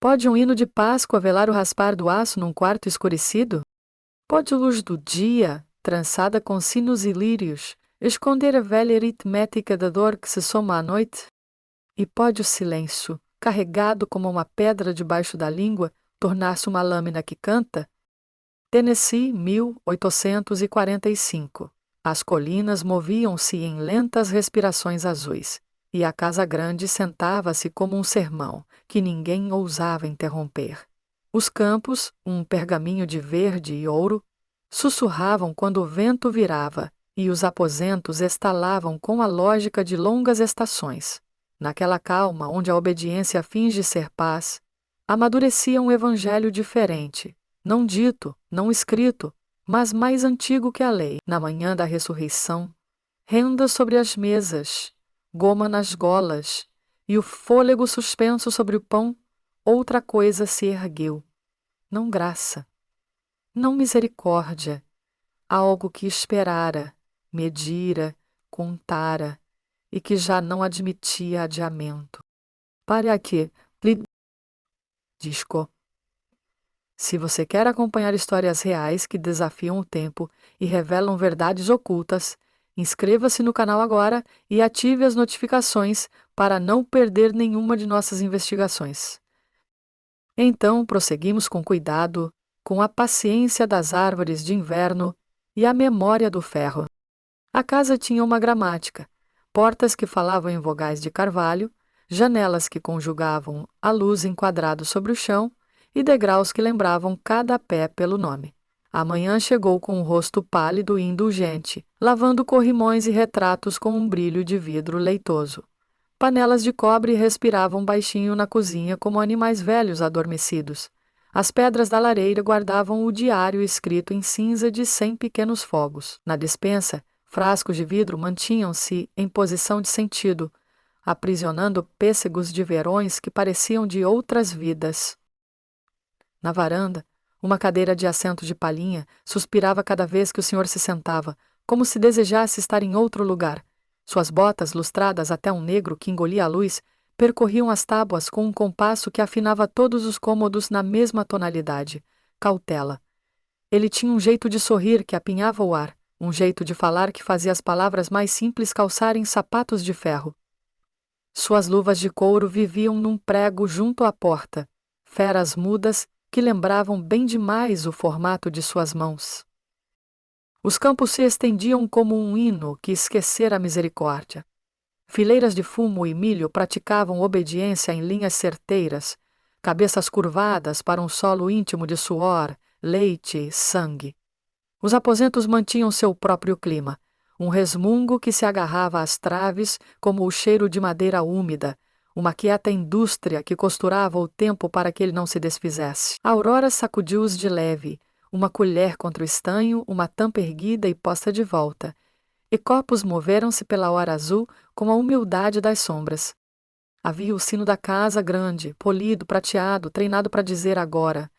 Pode um hino de Páscoa velar o raspar do aço num quarto escurecido? Pode a luz do dia, trançada com sinos e lírios, esconder a velha aritmética da dor que se soma à noite? E pode o silêncio, carregado como uma pedra debaixo da língua, tornar-se uma lâmina que canta? Tennessee, 1845. As colinas moviam-se em lentas respirações azuis, e a casa grande sentava-se como um sermão, que ninguém ousava interromper. Os campos, um pergaminho de verde e ouro, sussurravam quando o vento virava, e os aposentos estalavam com a lógica de longas estações. Naquela calma onde a obediência finge ser paz, amadurecia um evangelho diferente, não dito, não escrito, mas mais antigo que a lei. Na manhã da ressurreição, renda sobre as mesas, goma nas golas, e o fôlego suspenso sobre o pão, outra coisa se ergueu. Não graça, não misericórdia, algo que esperara, medira, contara, e que já não admitia adiamento. Pare aqui, disco. Se você quer acompanhar histórias reais que desafiam o tempo e revelam verdades ocultas, inscreva-se no canal agora e ative as notificações para não perder nenhuma de nossas investigações. Então, prosseguimos com cuidado, com a paciência das árvores de inverno e a memória do ferro. A casa tinha uma gramática, portas que falavam em vogais de carvalho, janelas que conjugavam a luz enquadrado sobre o chão e degraus que lembravam cada pé pelo nome. A manhã chegou com um rosto pálido e indulgente, lavando corrimões e retratos com um brilho de vidro leitoso. Panelas de cobre respiravam baixinho na cozinha como animais velhos adormecidos. As pedras da lareira guardavam o diário escrito em cinza de 100 pequenos fogos. Na despensa, frascos de vidro mantinham-se em posição de sentido, aprisionando pêssegos de verões que pareciam de outras vidas. Na varanda, uma cadeira de assento de palhinha suspirava cada vez que o senhor se sentava, como se desejasse estar em outro lugar. Suas botas, lustradas até um negro que engolia a luz, percorriam as tábuas com um compasso que afinava todos os cômodos na mesma tonalidade, cautela. Ele tinha um jeito de sorrir que apinhava o ar, um jeito de falar que fazia as palavras mais simples calçarem sapatos de ferro. Suas luvas de couro viviam num prego junto à porta, feras mudas que lembravam bem demais o formato de suas mãos. Os campos se estendiam como um hino que esquecera a misericórdia. Fileiras de fumo e milho praticavam obediência em linhas certeiras, cabeças curvadas para um solo íntimo de suor, leite e sangue. Os aposentos mantinham seu próprio clima, um resmungo que se agarrava às traves como o cheiro de madeira úmida, uma quieta indústria que costurava o tempo para que ele não se desfizesse. A aurora sacudiu-os de leve, uma colher contra o estanho, uma tampa erguida e posta de volta, e copos moveram-se pela hora azul com a humildade das sombras. Havia o sino da casa grande, polido, prateado, treinado para dizer agora,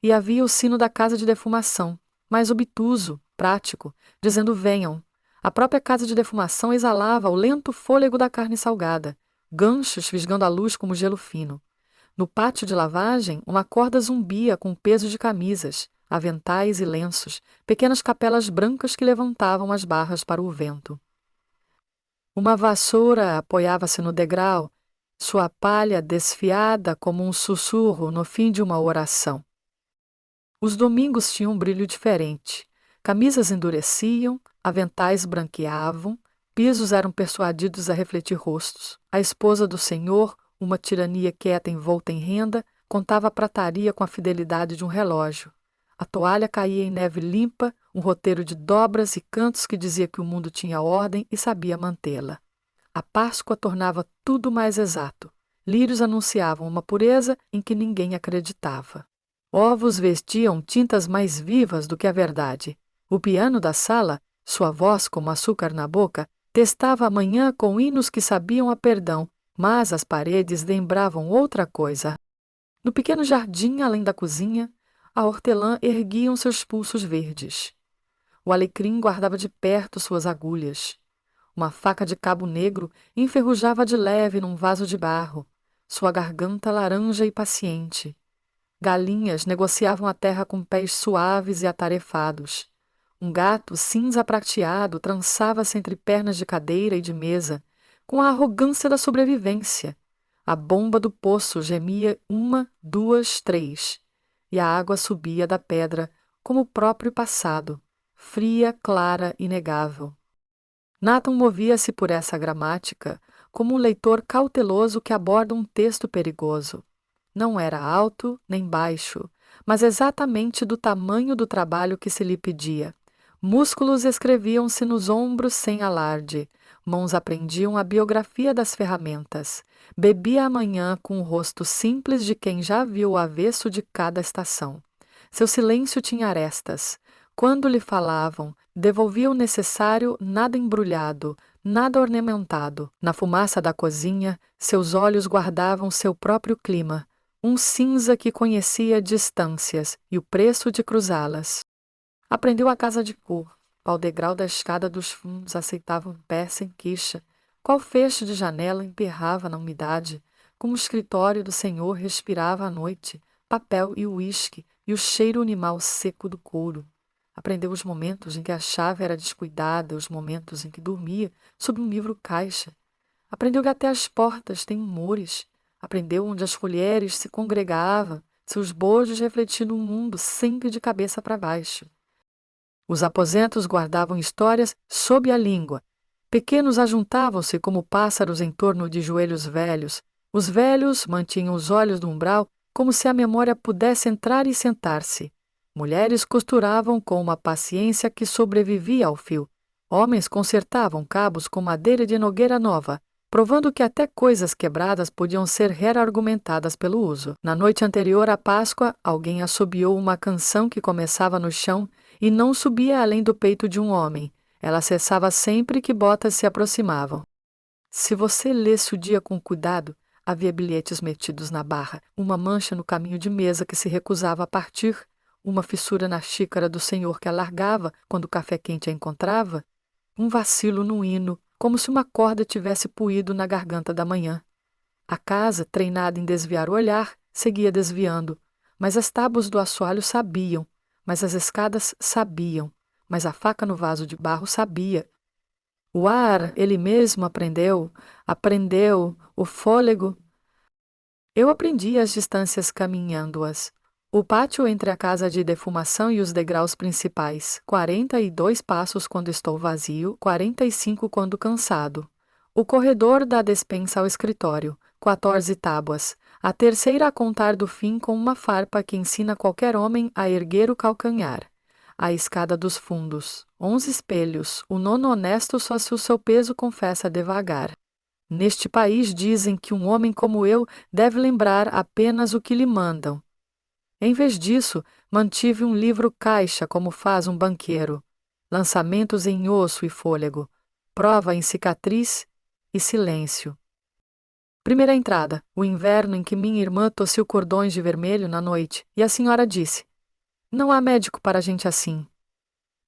e havia o sino da casa de defumação, mais obtuso, prático, dizendo venham. A própria casa de defumação exalava o lento fôlego da carne salgada, ganchos fisgando a luz como gelo fino. No pátio de lavagem, uma corda zumbia com peso de camisas, aventais e lenços, pequenas capelas brancas que levantavam as barras para o vento. Uma vassoura apoiava-se no degrau, sua palha desfiada como um sussurro no fim de uma oração. Os domingos tinham um brilho diferente. Camisas endureciam, aventais branqueavam, pisos eram persuadidos a refletir rostos. A esposa do senhor, uma tirania quieta envolta em renda, contava a prataria com a fidelidade de um relógio. A toalha caía em neve limpa, um roteiro de dobras e cantos que dizia que o mundo tinha ordem e sabia mantê-la. A Páscoa tornava tudo mais exato. Lírios anunciavam uma pureza em que ninguém acreditava. Ovos vestiam tintas mais vivas do que a verdade. O piano da sala, sua voz como açúcar na boca, testava a manhã com hinos que sabiam a perdão, mas as paredes lembravam outra coisa. No pequeno jardim, além da cozinha, a hortelã erguiam seus pulsos verdes. O alecrim guardava de perto suas agulhas. Uma faca de cabo negro enferrujava de leve num vaso de barro. sua garganta laranja e paciente. Galinhas negociavam a terra com pés suaves e atarefados. Um gato cinza prateado trançava-se entre pernas de cadeira e de mesa, com a arrogância da sobrevivência. A bomba do poço gemia 1, 2, 3, e a água subia da pedra como o próprio passado, fria, clara, inegável. Nathan movia-se por essa gramática como um leitor cauteloso que aborda um texto perigoso. Não era alto nem baixo, mas exatamente do tamanho do trabalho que se lhe pedia. Músculos escreviam-se nos ombros sem alarde, mãos aprendiam a biografia das ferramentas. Bebia a manhã com o rosto simples de quem já viu o avesso de cada estação. Seu silêncio tinha arestas. Quando lhe falavam, devolvia o necessário, nada embrulhado, nada ornamentado. Na fumaça da cozinha, seus olhos guardavam seu próprio clima, um cinza que conhecia distâncias e o preço de cruzá-las. Aprendeu a casa de cor. Ao degrau da escada dos fundos aceitava um pé sem quicha. Qual feixe de janela emperrava na umidade, como o escritório do senhor respirava à noite, papel e uísque e o cheiro animal seco do couro. Aprendeu os momentos em que a chave era descuidada, os momentos em que dormia sob um livro caixa. Aprendeu que até as portas têm humores. Aprendeu onde as colheres se congregavam, seus bojos refletindo o mundo sempre de cabeça para baixo. Os aposentos guardavam histórias sob a língua. Pequenos ajuntavam-se como pássaros em torno de joelhos velhos. Os velhos mantinham os olhos no umbral como se a memória pudesse entrar e sentar-se. Mulheres costuravam com uma paciência que sobrevivia ao fio. Homens consertavam cabos com madeira de nogueira nova, provando que até coisas quebradas podiam ser reargumentadas pelo uso. Na noite anterior à Páscoa, alguém assobiou uma canção que começava no chão e não subia além do peito de um homem. Ela cessava sempre que botas se aproximavam. Se você lesse o dia com cuidado, havia bilhetes metidos na barra, uma mancha no caminho de mesa que se recusava a partir, uma fissura na xícara do senhor que alargava quando o café quente a encontrava, um vacilo no hino, como se uma corda tivesse puído na garganta da manhã. A casa, treinada em desviar o olhar, seguia desviando, mas as tábuas do assoalho sabiam, mas as escadas sabiam, mas a faca no vaso de barro sabia. O ar, ele mesmo aprendeu, o fôlego. Eu aprendi as distâncias caminhando-as. O pátio entre a casa de defumação e os degraus principais, 42 passos quando estou vazio, 45 quando cansado. O corredor da despensa ao escritório, 14 tábuas. A terceira a contar do fim com uma farpa que ensina qualquer homem a erguer o calcanhar. A escada dos fundos, 11 espelhos. O nono honesto só se o seu peso confessa devagar. Neste país dizem que um homem como eu deve lembrar apenas o que lhe mandam. Em vez disso, mantive um livro caixa como faz um banqueiro. Lançamentos em osso e fôlego. Prova em cicatriz e silêncio. Primeira entrada, o inverno em que minha irmã tossiu cordões de vermelho na noite, e a senhora disse: "Não há médico para gente assim."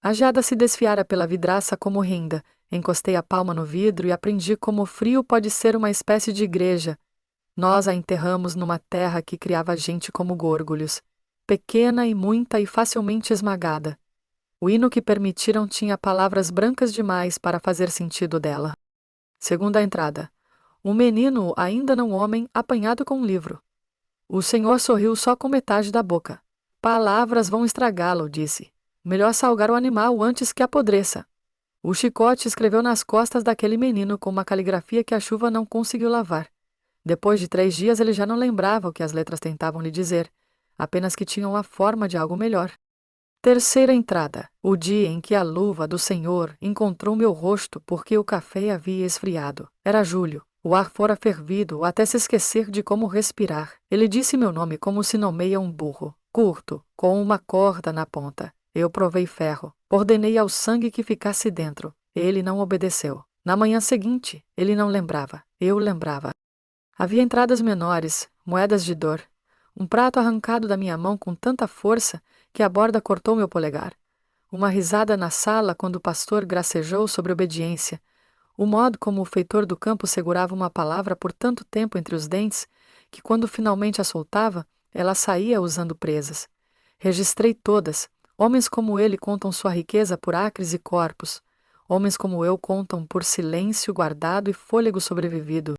A geada se desfiara pela vidraça como renda. Encostei a palma no vidro e aprendi como o frio pode ser uma espécie de igreja. Nós a enterramos numa terra que criava gente como górgulhos, pequena e muita e facilmente esmagada. O hino que permitiram tinha palavras brancas demais para fazer sentido dela. Segunda entrada. Um menino, ainda não homem, apanhado com um livro. O senhor sorriu só com metade da boca. "Palavras vão estragá-lo", disse. "Melhor salgar o animal antes que apodreça." O chicote escreveu nas costas daquele menino com uma caligrafia que a chuva não conseguiu lavar. Depois de 3 dias ele já não lembrava o que as letras tentavam lhe dizer, apenas que tinham a forma de algo melhor. Terceira entrada. O dia em que a luva do senhor encontrou meu rosto porque o café havia esfriado. Era julho. O ar fora fervido até se esquecer de como respirar. Ele disse meu nome como se nomeia um burro, curto, com uma corda na ponta. Eu provei ferro. Ordenei ao sangue que ficasse dentro. Ele não obedeceu. Na manhã seguinte, ele não lembrava. Eu lembrava. Havia entradas menores, moedas de dor. Um prato arrancado da minha mão com tanta força que a borda cortou meu polegar. Uma risada na sala quando o pastor gracejou sobre obediência. O modo como o feitor do campo segurava uma palavra por tanto tempo entre os dentes que quando finalmente a soltava, ela saía usando presas. Registrei todas. Homens como ele contam sua riqueza por acres e corpos. Homens como eu contam por silêncio guardado e fôlego sobrevivido.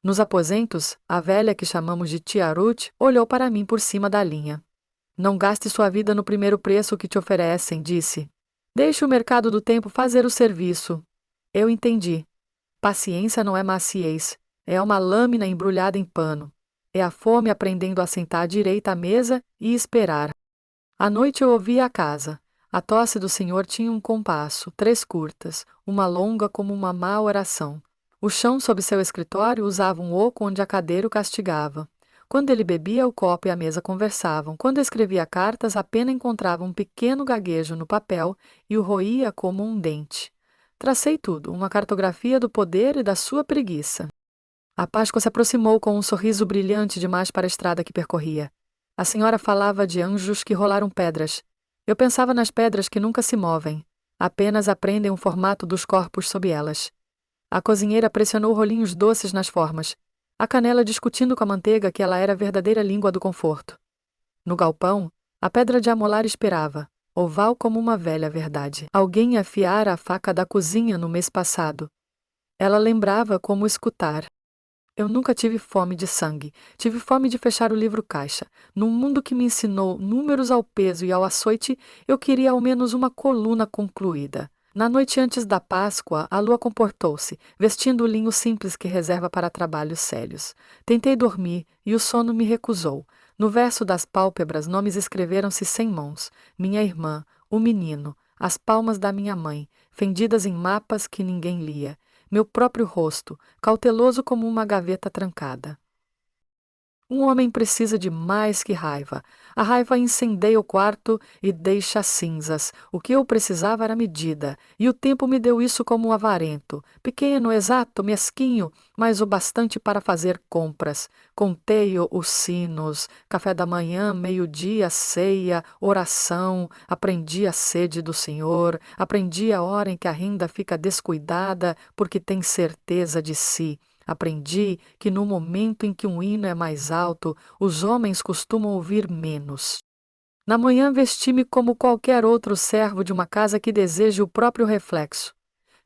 Nos aposentos, a velha que chamamos de tia Ruth olhou para mim por cima da linha. Não gaste sua vida no primeiro preço que te oferecem, disse. Deixe o mercado do tempo fazer o serviço. Eu entendi. Paciência não é maciez, é uma lâmina embrulhada em pano. É a fome aprendendo a sentar direita à mesa e esperar. À noite eu ouvia a casa. A tosse do senhor tinha um compasso, 3 curtas, uma longa como uma má oração. O chão sob seu escritório usava um oco onde a cadeira o castigava. Quando ele bebia, o copo e a mesa conversavam. Quando escrevia cartas, a pena encontrava um pequeno gaguejo no papel e o roía como um dente. Tracei tudo, uma cartografia do poder e da sua preguiça. A Páscoa se aproximou com um sorriso brilhante demais para a estrada que percorria. A senhora falava de anjos que rolaram pedras. Eu pensava nas pedras que nunca se movem, apenas aprendem o formato dos corpos sob elas. A cozinheira pressionou rolinhos doces nas formas, a canela discutindo com a manteiga que ela era a verdadeira língua do conforto. No galpão, a pedra de amolar esperava, oval como uma velha verdade. Alguém afiara a faca da cozinha no mês passado. Ela lembrava como escutar. Eu nunca tive fome de sangue. Tive fome de fechar o livro-caixa. Num mundo que me ensinou números ao peso e ao açoite, eu queria ao menos uma coluna concluída. Na noite antes da Páscoa, a lua comportou-se, vestindo o linho simples que reserva para trabalhos sérios. Tentei dormir e o sono me recusou. No verso das pálpebras, nomes escreveram-se sem mãos. Minha irmã, o menino, as palmas da minha mãe, fendidas em mapas que ninguém lia. Meu próprio rosto, cauteloso como uma gaveta trancada. Um homem precisa de mais que raiva. A raiva incendeia o quarto e deixa cinzas. O que eu precisava era medida, e o tempo me deu isso como um avarento. Pequeno, exato, mesquinho, mas o bastante para fazer compras. Contei os sinos, café da manhã, meio-dia, ceia, oração. Aprendi a sede do Senhor. Aprendi a hora em que a renda fica descuidada porque tem certeza de si. Aprendi que no momento em que um hino é mais alto, os homens costumam ouvir menos. Na manhã vesti-me como qualquer outro servo de uma casa que deseja o próprio reflexo.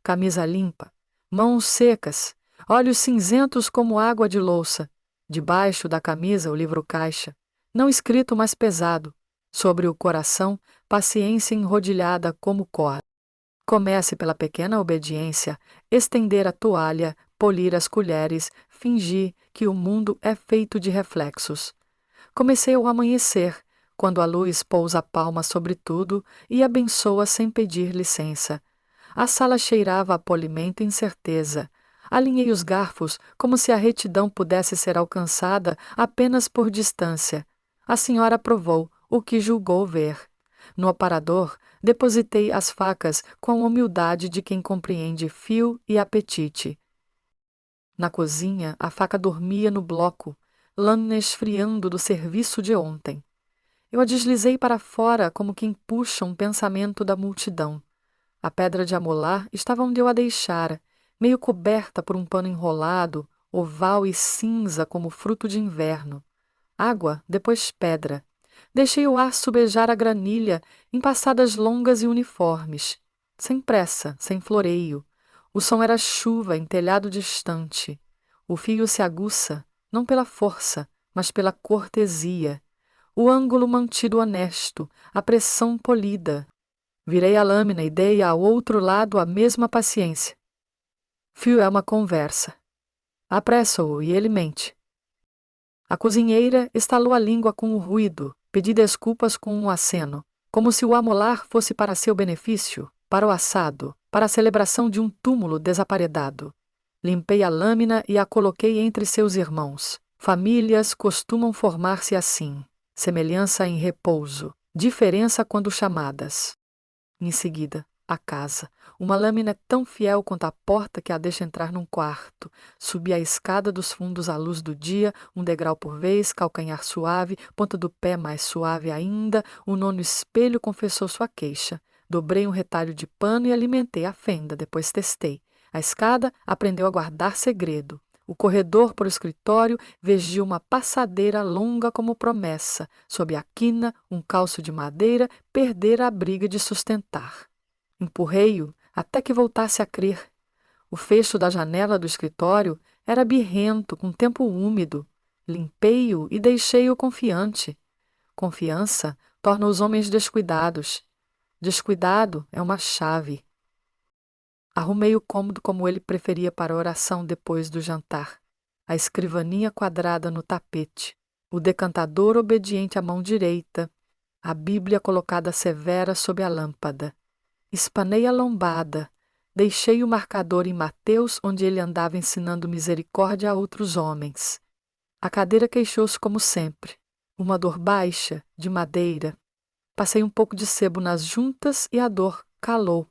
Camisa limpa, mãos secas, olhos cinzentos como água de louça. Debaixo da camisa o livro-caixa, não escrito, mas pesado. Sobre o coração, paciência enrodilhada como cor. Comece pela pequena obediência, estender a toalha, polir as colheres, fingir que o mundo é feito de reflexos. Comecei ao amanhecer, quando a luz pousa a palma sobre tudo e abençoa sem pedir licença. A sala cheirava a polimento e incerteza. Alinhei os garfos como se a retidão pudesse ser alcançada apenas por distância. A senhora provou o que julgou ver. No aparador, depositei as facas com a humildade de quem compreende fio e apetite. Na cozinha, a faca dormia no bloco, lâmina esfriando do serviço de ontem. Eu a deslizei para fora como quem puxa um pensamento da multidão. A pedra de amolar estava onde eu a deixara, meio coberta por um pano enrolado, oval e cinza como fruto de inverno. Água, depois pedra. Deixei o ar subejar a granilha em passadas longas e uniformes, sem pressa, sem floreio. O som era chuva em telhado distante. O fio se aguça, não pela força, mas pela cortesia. O ângulo mantido honesto, a pressão polida. Virei a lâmina e dei ao outro lado a mesma paciência. Fio é uma conversa. Apresso-o e ele mente. A cozinheira estalou a língua com o ruído, pedi desculpas com um aceno, como se o amolar fosse para seu benefício, para o assado, para a celebração de um túmulo desaparedado. Limpei a lâmina e a coloquei entre seus irmãos. Famílias costumam formar-se assim, semelhança em repouso, diferença quando chamadas. Em seguida, a casa. Uma lâmina é tão fiel quanto a porta que a deixa entrar num quarto. Subi a escada dos fundos à luz do dia, um degrau por vez, calcanhar suave, ponta do pé mais suave ainda. O nono espelho confessou sua queixa. Dobrei um retalho de pano e alimentei a fenda, depois testei. A escada aprendeu a guardar segredo. O corredor para o escritório vigia uma passadeira longa como promessa, sob a quina, um calço de madeira perdera a briga de sustentar. Empurrei-o até que voltasse a crer. O fecho da janela do escritório era birrento, com tempo úmido. Limpei-o e deixei-o confiante. Confiança torna os homens descuidados. Descuidado é uma chave. Arrumei o cômodo como ele preferia para a oração depois do jantar. A escrivaninha quadrada no tapete, o decantador obediente à mão direita, a Bíblia colocada severa sob a lâmpada. Espanei a lombada, deixei o marcador em Mateus, onde ele andava ensinando misericórdia a outros homens. A cadeira queixou-se como sempre, uma dor baixa, de madeira. Passei um pouco de sebo nas juntas e a dor calou.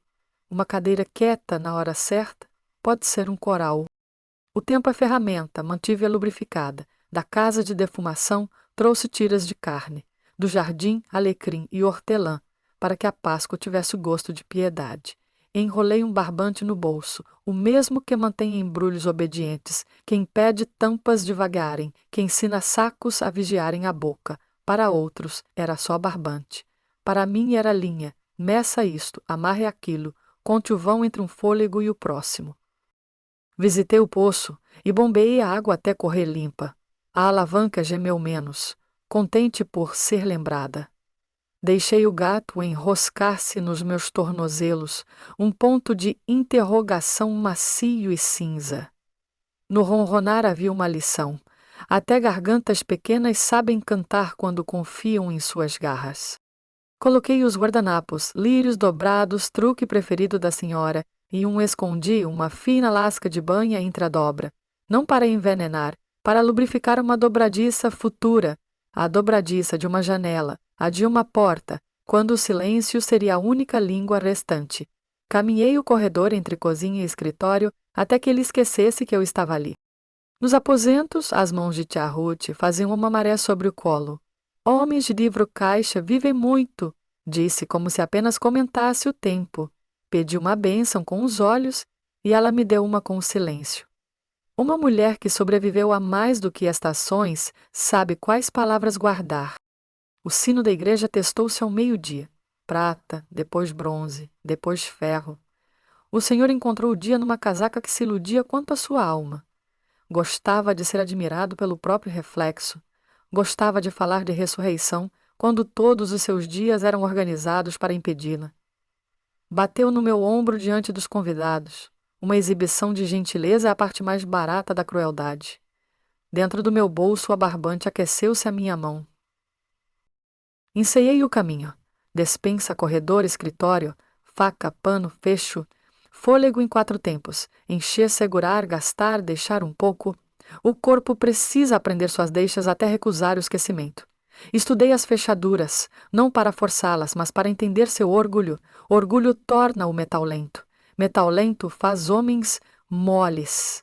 Uma cadeira quieta na hora certa pode ser um coral. O tempo é ferramenta, mantive-a lubrificada. Da casa de defumação trouxe tiras de carne. Do jardim, alecrim e hortelã, para que a Páscoa tivesse o gosto de piedade. Enrolei um barbante no bolso, o mesmo que mantém embrulhos obedientes, que impede tampas de vagarem, que ensina sacos a vigiarem a boca. Para outros, era só barbante. Para mim era linha. Meça isto, amarre aquilo, conte o vão entre um fôlego e o próximo. Visitei o poço e bombeei a água até correr limpa. A alavanca gemeu menos, contente por ser lembrada. Deixei o gato enroscar-se nos meus tornozelos, um ponto de interrogação macio e cinza. No ronronar havia uma lição. Até gargantas pequenas sabem cantar quando confiam em suas garras. Coloquei os guardanapos, lírios dobrados, truque preferido da senhora, e escondi uma fina lasca de banha entre a dobra, não para envenenar, para lubrificar uma dobradiça futura, a dobradiça de uma janela, a de uma porta, quando o silêncio seria a única língua restante. Caminhei o corredor entre cozinha e escritório até que ele esquecesse que eu estava ali. Nos aposentos, as mãos de tia Ruth faziam uma maré sobre o colo. Homens de livro-caixa vivem muito, disse como se apenas comentasse o tempo. Pedi uma bênção com os olhos e ela me deu uma com o silêncio. Uma mulher que sobreviveu a mais do que estações sabe quais palavras guardar. O sino da igreja testou-se ao meio-dia. Prata, depois bronze, depois ferro. O Senhor encontrou o dia numa casaca que se iludia quanto a sua alma. Gostava de ser admirado pelo próprio reflexo. Gostava de falar de ressurreição quando todos os seus dias eram organizados para impedi-la. Bateu no meu ombro diante dos convidados. Uma exibição de gentileza é a parte mais barata da crueldade. Dentro do meu bolso, a barbante aqueceu-se à minha mão. Ensaiei o caminho. Despensa, corredor, escritório, faca, pano, fecho, fôlego em 4 tempos. Encher, segurar, gastar, deixar um pouco. O corpo precisa aprender suas deixas até recusar o esquecimento. Estudei as fechaduras, não para forçá-las, mas para entender seu orgulho. Orgulho torna o metal lento. Metal lento faz homens moles.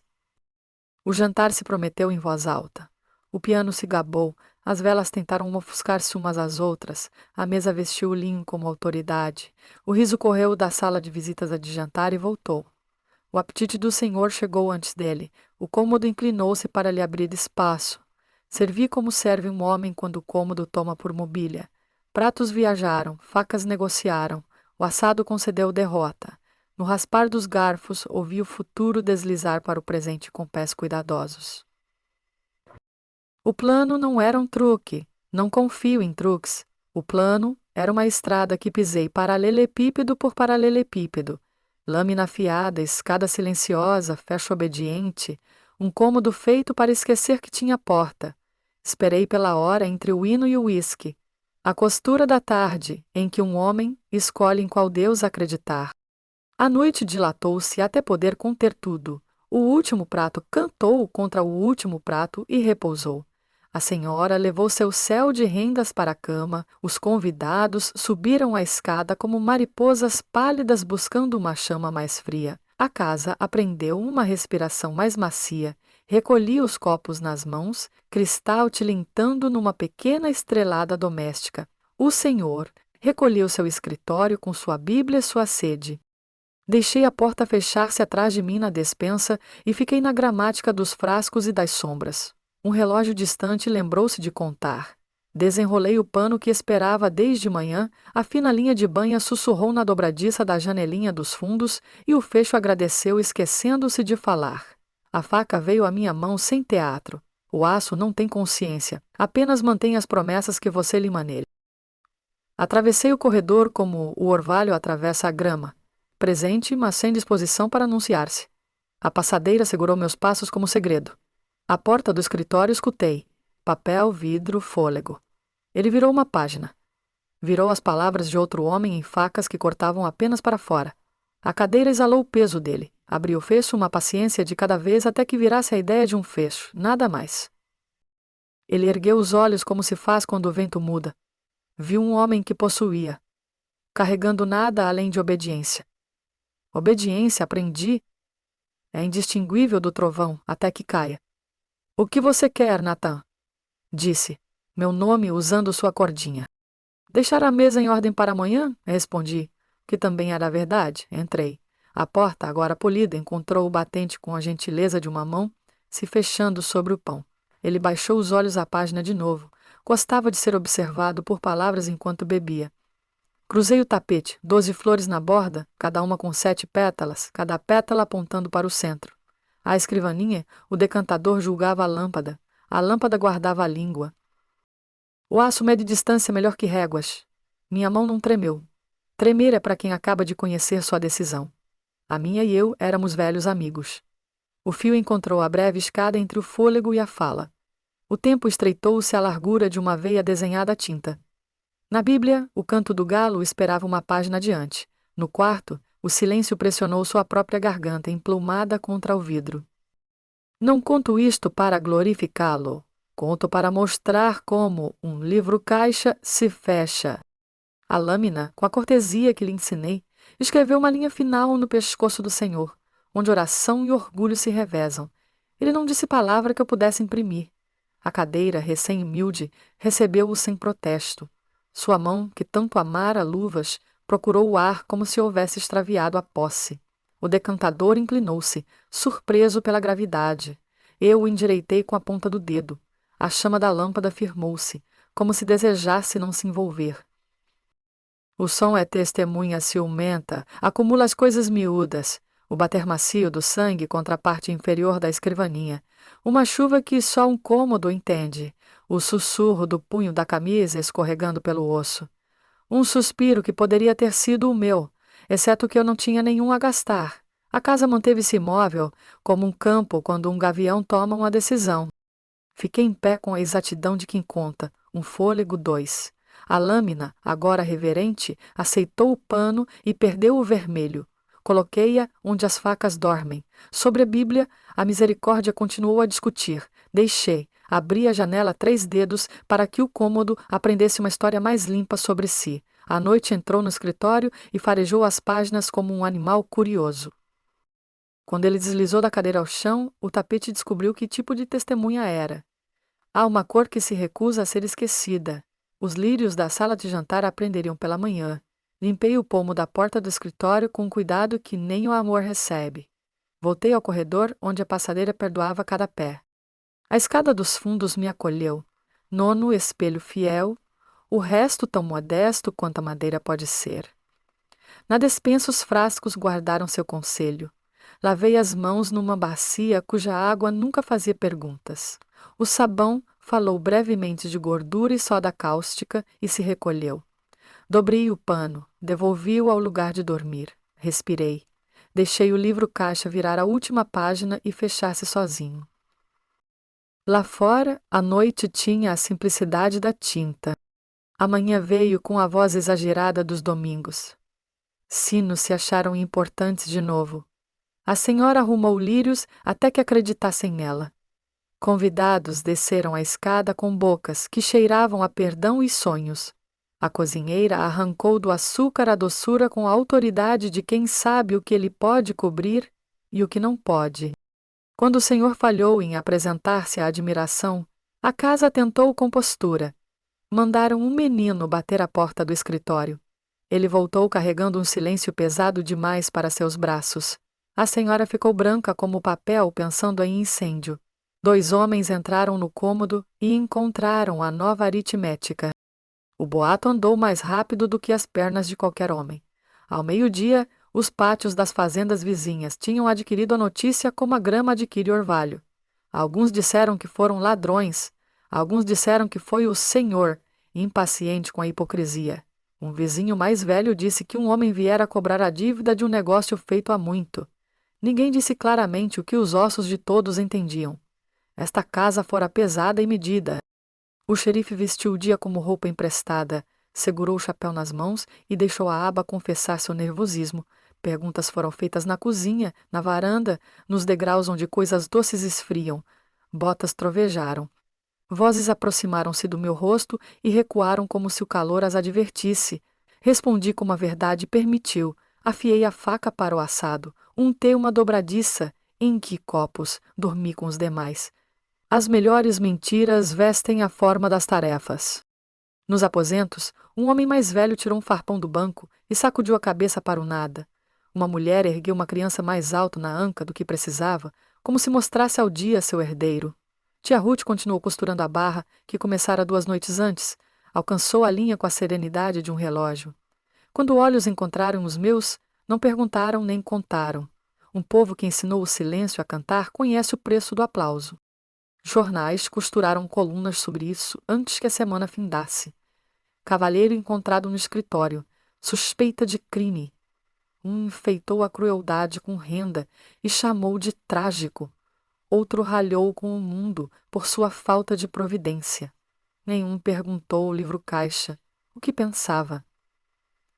O jantar se prometeu em voz alta. O piano se gabou, as velas tentaram ofuscar-se umas às outras, a mesa vestiu o linho como autoridade. O riso correu da sala de visitas a de jantar e voltou. O apetite do senhor chegou antes dele. O cômodo inclinou-se para lhe abrir espaço. Servi como serve um homem quando o cômodo toma por mobília. Pratos viajaram, facas negociaram. O assado concedeu derrota. No raspar dos garfos, ouvi o futuro deslizar para o presente com pés cuidadosos. O plano não era um truque. Não confio em truques. O plano era uma estrada que pisei paralelepípedo por paralelepípedo. Lâmina afiada, escada silenciosa, fecho obediente, um cômodo feito para esquecer que tinha porta. Esperei pela hora entre o hino e o uísque. A costura da tarde, em que um homem escolhe em qual Deus acreditar. A noite dilatou-se até poder conter tudo. O último prato cantou contra o último prato e repousou. A senhora levou seu céu de rendas para a cama, os convidados subiram a escada como mariposas pálidas buscando uma chama mais fria. A casa aprendeu uma respiração mais macia, recolhia os copos nas mãos, cristal tilintando numa pequena estrelada doméstica. O senhor recolheu seu escritório com sua Bíblia e sua sede. Deixei a porta fechar-se atrás de mim na despensa e fiquei na gramática dos frascos e das sombras. Um relógio distante lembrou-se de contar. Desenrolei o pano que esperava desde manhã, a fina linha de banha sussurrou na dobradiça da janelinha dos fundos e o fecho agradeceu esquecendo-se de falar. A faca veio à minha mão sem teatro. O aço não tem consciência, apenas mantém as promessas que você lima nele. Atravessei o corredor como o orvalho atravessa a grama, presente, mas sem disposição para anunciar-se. A passadeira segurou meus passos como segredo. À porta do escritório escutei. Papel, vidro, fôlego. Ele virou uma página. Virou as palavras de outro homem em facas que cortavam apenas para fora. A cadeira exalou o peso dele. Abriu o fecho uma paciência de cada vez até que virasse a ideia de um fecho, nada mais. Ele ergueu os olhos como se faz quando o vento muda. Viu um homem que possuía, carregando nada além de obediência. Obediência, aprendi, é indistinguível do trovão até que caia. O que você quer, Nathan? Disse, meu nome usando sua cordinha. Deixar a mesa em ordem para amanhã? Respondi, que também era verdade. Entrei. A porta, agora polida, encontrou o batente com a gentileza de uma mão, se fechando sobre o pão. Ele baixou os olhos à página de novo. Gostava de ser observado por palavras enquanto bebia. Cruzei o tapete, 12 flores na borda, cada uma com 7 pétalas, cada pétala apontando para o centro. À escrivaninha, o decantador julgava a lâmpada guardava a língua. O aço mede distância melhor que réguas. Minha mão não tremeu. Tremer é para quem acaba de conhecer sua decisão. A minha e eu éramos velhos amigos. O fio encontrou a breve escada entre o fôlego e a fala. O tempo estreitou-se à largura de uma veia desenhada à tinta. Na Bíblia, o canto do galo esperava uma página adiante. No quarto, o silêncio pressionou sua própria garganta, emplumada contra o vidro. Não conto isto para glorificá-lo. Conto para mostrar como um livro-caixa se fecha. A lâmina, com a cortesia que lhe ensinei, escreveu uma linha final no pescoço do Senhor, onde oração e orgulho se revezam. Ele não disse palavra que eu pudesse imprimir. A cadeira, recém-humilde, recebeu-o sem protesto. Sua mão, que tanto amara luvas, procurou o ar como se houvesse extraviado a posse. O decantador inclinou-se, surpreso pela gravidade. Eu o endireitei com a ponta do dedo. A chama da lâmpada firmou-se, como se desejasse não se envolver. O som é testemunha ciumenta, acumula as coisas miúdas, o bater macio do sangue contra a parte inferior da escrivaninha, uma chuva que só um cômodo entende, o sussurro do punho da camisa escorregando pelo osso. Um suspiro que poderia ter sido o meu, exceto que eu não tinha nenhum a gastar. A casa manteve-se imóvel, como um campo quando um gavião toma uma decisão. Fiquei em pé com a exatidão de quem conta, um fôlego 2. A lâmina, agora reverente, aceitou o pano e perdeu o vermelho. Coloquei-a onde as facas dormem. Sobre a Bíblia, a misericórdia continuou a discutir. Deixei, abri a janela 3 dedos para que o cômodo aprendesse uma história mais limpa sobre si. A noite entrou no escritório e farejou as páginas como um animal curioso. Quando ele deslizou da cadeira ao chão, o tapete descobriu que tipo de testemunha era. Há uma cor que se recusa a ser esquecida. Os lírios da sala de jantar aprenderiam pela manhã. Limpei o pomo da porta do escritório com cuidado que nem o amor recebe. Voltei ao corredor, onde a passadeira perdoava cada pé. A escada dos fundos me acolheu. 9º espelho fiel, o resto tão modesto quanto a madeira pode ser. Na despensa os frascos guardaram seu conselho. Lavei as mãos numa bacia cuja água nunca fazia perguntas. O sabão falou brevemente de gordura e soda cáustica e se recolheu. Dobrei o pano, devolvi-o ao lugar de dormir. Respirei. Deixei o livro-caixa virar a última página e fechar-se sozinho. Lá fora, a noite tinha a simplicidade da tinta. A manhã veio com a voz exagerada dos domingos. Sinos se acharam importantes de novo. A senhora arrumou lírios até que acreditassem nela. Convidados desceram a escada com bocas que cheiravam a perdão e sonhos. A cozinheira arrancou do açúcar a doçura com a autoridade de quem sabe o que ele pode cobrir e o que não pode. Quando o senhor falhou em apresentar-se à admiração, a casa tentou com postura. Mandaram um menino bater à porta do escritório. Ele voltou carregando um silêncio pesado demais para seus braços. A senhora ficou branca como o papel, pensando em incêndio. 2 homens entraram no cômodo e encontraram a nova aritmética. O boato andou mais rápido do que as pernas de qualquer homem. Ao meio-dia, os pátios das fazendas vizinhas tinham adquirido a notícia como a grama adquire orvalho. Alguns disseram que foram ladrões. Alguns disseram que foi o senhor, impaciente com a hipocrisia. Um vizinho mais velho disse que um homem viera cobrar a dívida de um negócio feito há muito. Ninguém disse claramente o que os ossos de todos entendiam. Esta casa fora pesada e medida. O xerife vestiu o dia como roupa emprestada, segurou o chapéu nas mãos e deixou a aba confessar seu nervosismo. Perguntas foram feitas na cozinha, na varanda, nos degraus onde coisas doces esfriam. Botas trovejaram. Vozes aproximaram-se do meu rosto e recuaram como se o calor as advertisse. Respondi como a verdade permitiu. Afiei a faca para o assado. Untei uma dobradiça. Em que copos? Dormi com os demais. As melhores mentiras vestem a forma das tarefas. Nos aposentos, um homem mais velho tirou um farpão do banco e sacudiu a cabeça para o nada. Uma mulher ergueu uma criança mais alto na anca do que precisava, como se mostrasse ao dia seu herdeiro. Tia Ruth continuou costurando a barra, que começara 2 noites antes. Alcançou a linha com a serenidade de um relógio. Quando olhos encontraram os meus, não perguntaram nem contaram. Um povo que ensinou o silêncio a cantar conhece o preço do aplauso. Jornais costuraram colunas sobre isso antes que a semana findasse. Cavalheiro encontrado no escritório. Suspeita de crime. Um enfeitou a crueldade com renda e chamou de trágico. Outro ralhou com o mundo por sua falta de providência. Nenhum perguntou ao livro-caixa o que pensava.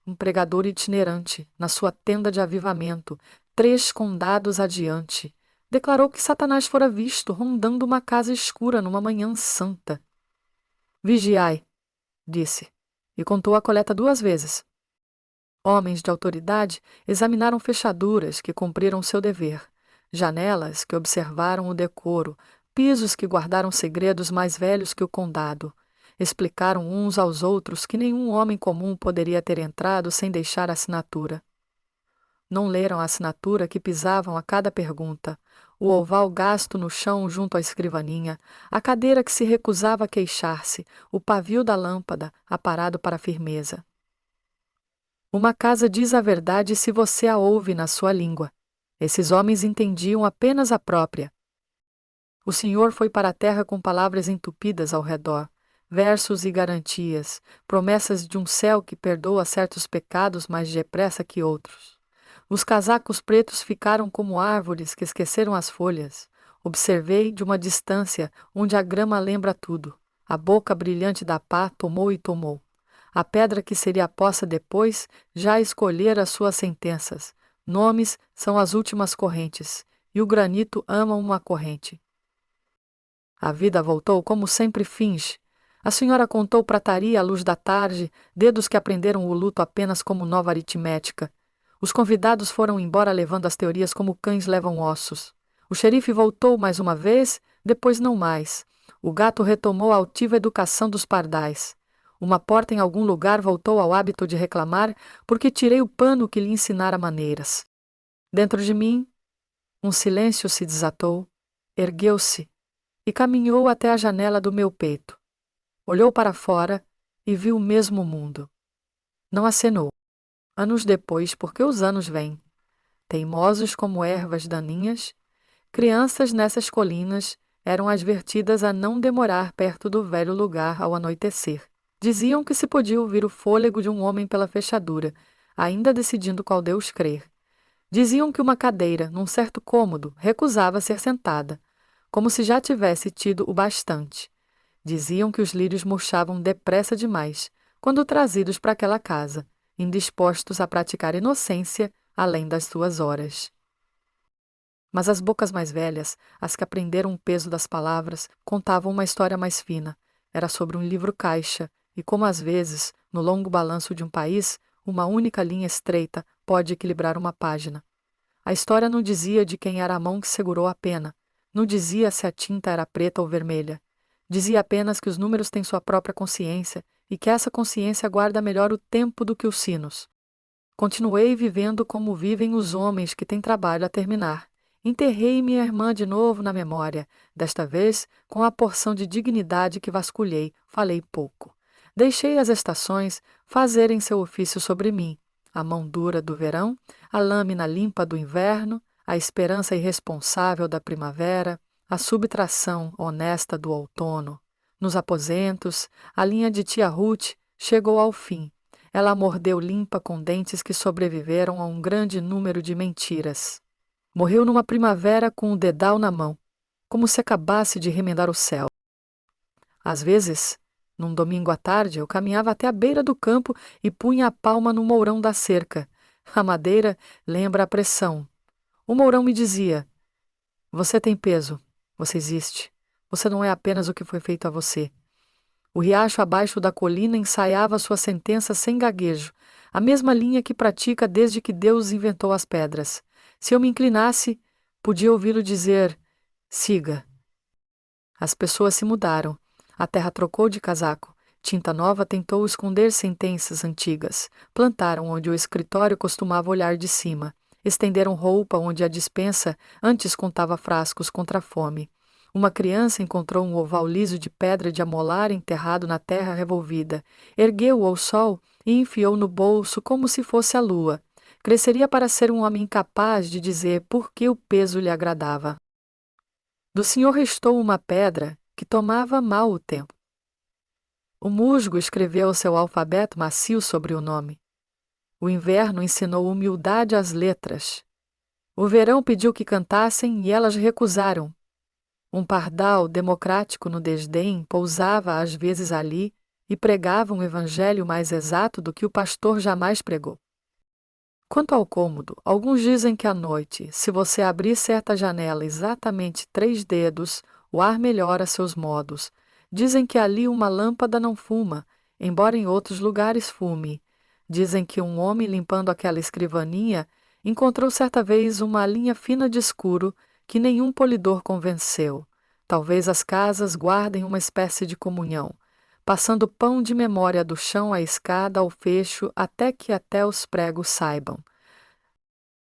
Um pregador itinerante, na sua tenda de avivamento, 3 condados adiante, declarou que Satanás fora visto rondando uma casa escura numa manhã santa. Vigiai, disse, e contou a coleta 2 vezes. Homens de autoridade examinaram fechaduras que cumpriram seu dever, janelas que observaram o decoro, pisos que guardaram segredos mais velhos que o condado. Explicaram uns aos outros que nenhum homem comum poderia ter entrado sem deixar a assinatura. Não leram a assinatura que pisavam a cada pergunta, o oval gasto no chão junto à escrivaninha, a cadeira que se recusava a queixar-se, o pavio da lâmpada, aparado para a firmeza. Uma casa diz a verdade se você a ouve na sua língua. Esses homens entendiam apenas a própria. O Senhor foi para a terra com palavras entupidas ao redor, versos e garantias, promessas de um céu que perdoa certos pecados mais depressa que outros. Os casacos pretos ficaram como árvores que esqueceram as folhas. Observei de uma distância onde a grama lembra tudo. A boca brilhante da pá tomou e tomou. A pedra que seria posta depois já escolhera as suas sentenças. Nomes são as últimas correntes, e o granito ama uma corrente. A vida voltou como sempre finge. A senhora contou prataria à luz da tarde, dedos que aprenderam o luto apenas como nova aritmética. Os convidados foram embora levando as teorias como cães levam ossos. O xerife voltou mais uma vez, depois não mais. O gato retomou a altiva educação dos pardais. Uma porta em algum lugar voltou ao hábito de reclamar porque tirei o pano que lhe ensinara maneiras. Dentro de mim, um silêncio se desatou, ergueu-se e caminhou até a janela do meu peito. Olhou para fora e viu o mesmo mundo. Não acenou. Anos depois, porque os anos vêm, teimosos como ervas daninhas, crianças nessas colinas eram advertidas a não demorar perto do velho lugar ao anoitecer. Diziam que se podia ouvir o fôlego de um homem pela fechadura, ainda decidindo qual Deus crer. Diziam que uma cadeira, num certo cômodo, recusava ser sentada, como se já tivesse tido o bastante. Diziam que os lírios murchavam depressa demais, quando trazidos para aquela casa, indispostos a praticar inocência além das suas horas. Mas as bocas mais velhas, as que aprenderam o peso das palavras, contavam uma história mais fina. Era sobre um livro-caixa, e como às vezes, no longo balanço de um país, uma única linha estreita pode equilibrar uma página. A história não dizia de quem era a mão que segurou a pena, não dizia se a tinta era preta ou vermelha. Dizia apenas que os números têm sua própria consciência e que essa consciência guarda melhor o tempo do que os sinos. Continuei vivendo como vivem os homens que têm trabalho a terminar. Enterrei minha irmã de novo na memória, desta vez com a porção de dignidade que vasculhei, falei pouco. Deixei as estações fazerem seu ofício sobre mim, a mão dura do verão, a lâmina limpa do inverno, a esperança irresponsável da primavera, a subtração honesta do outono. Nos aposentos, a linha de tia Ruth chegou ao fim. Ela a mordeu limpa com dentes que sobreviveram a um grande número de mentiras. Morreu numa primavera com o dedal na mão, como se acabasse de remendar o céu. Às vezes, num domingo à tarde, eu caminhava até a beira do campo e punha a palma no mourão da cerca. A madeira lembra a pressão. O mourão me dizia: você tem peso, você existe. Você não é apenas o que foi feito a você. O riacho abaixo da colina ensaiava sua sentença sem gaguejo, a mesma linha que pratica desde que Deus inventou as pedras. Se eu me inclinasse, podia ouvi-lo dizer: siga. As pessoas se mudaram. A terra trocou de casaco. Tinta nova tentou esconder sentenças antigas. Plantaram onde o escritório costumava olhar de cima. Estenderam roupa onde a despensa antes contava frascos contra a fome. Uma criança encontrou um oval liso de pedra de amolar enterrado na terra revolvida. Ergueu-o ao sol e enfiou no bolso como se fosse a lua. Cresceria para ser um homem incapaz de dizer por que o peso lhe agradava. Do senhor restou uma pedra que tomava mal o tempo. O musgo escreveu seu alfabeto macio sobre o nome. O inverno ensinou humildade às letras. O verão pediu que cantassem e elas recusaram. Um pardal democrático no desdém pousava às vezes ali e pregava um evangelho mais exato do que o pastor jamais pregou. Quanto ao cômodo, alguns dizem que à noite, se você abrir certa janela exatamente 3 dedos, o ar melhora seus modos. Dizem que ali uma lâmpada não fuma, embora em outros lugares fume. Dizem que um homem limpando aquela escrivaninha encontrou certa vez uma linha fina de escuro que nenhum polidor convenceu. Talvez as casas guardem uma espécie de comunhão, passando pão de memória do chão à escada ao fecho até os pregos saibam.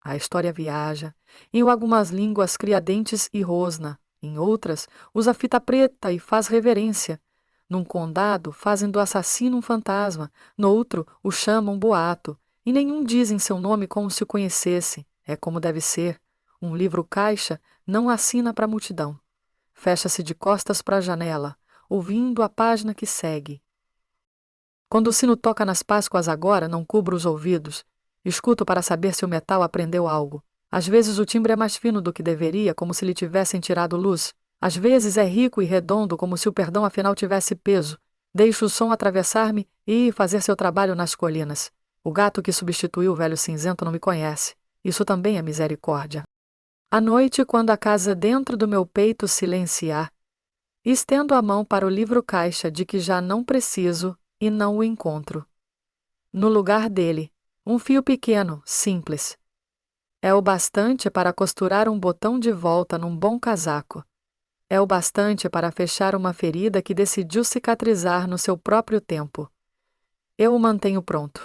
A história viaja. Em algumas línguas cria dentes e rosna. Em outras, usa fita preta e faz reverência. Num condado, fazem do assassino um fantasma. No outro, o chamam boato. E nenhum dizem seu nome como se o conhecesse. É como deve ser. Um livro-caixa não assina para a multidão. Fecha-se de costas para a janela, ouvindo a página que segue. Quando o sino toca nas Páscoas agora, não cubro os ouvidos. Escuto para saber se o metal aprendeu algo. Às vezes o timbre é mais fino do que deveria, como se lhe tivessem tirado luz. Às vezes é rico e redondo, como se o perdão afinal tivesse peso. Deixo o som atravessar-me e fazer seu trabalho nas colinas. O gato que substituiu o velho cinzento não me conhece. Isso também é misericórdia. À noite, quando a casa dentro do meu peito silenciar, estendo a mão para o livro-caixa de que já não preciso e não o encontro. No lugar dele, um fio pequeno, simples. É o bastante para costurar um botão de volta num bom casaco. É o bastante para fechar uma ferida que decidiu cicatrizar no seu próprio tempo. Eu o mantenho pronto.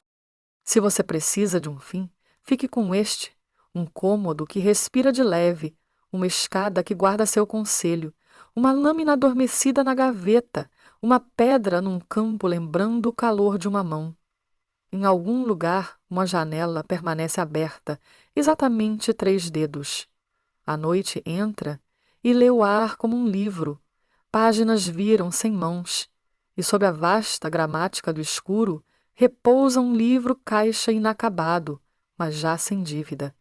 Se você precisa de um fim, fique com este. Um cômodo que respira de leve, uma escada que guarda seu conselho, uma lâmina adormecida na gaveta, uma pedra num campo lembrando o calor de uma mão. Em algum lugar, uma janela permanece aberta, exatamente 3 dedos. A noite entra e lê o ar como um livro. Páginas viram sem mãos, e sob a vasta gramática do escuro repousa um livro-caixa inacabado, mas já sem dívida.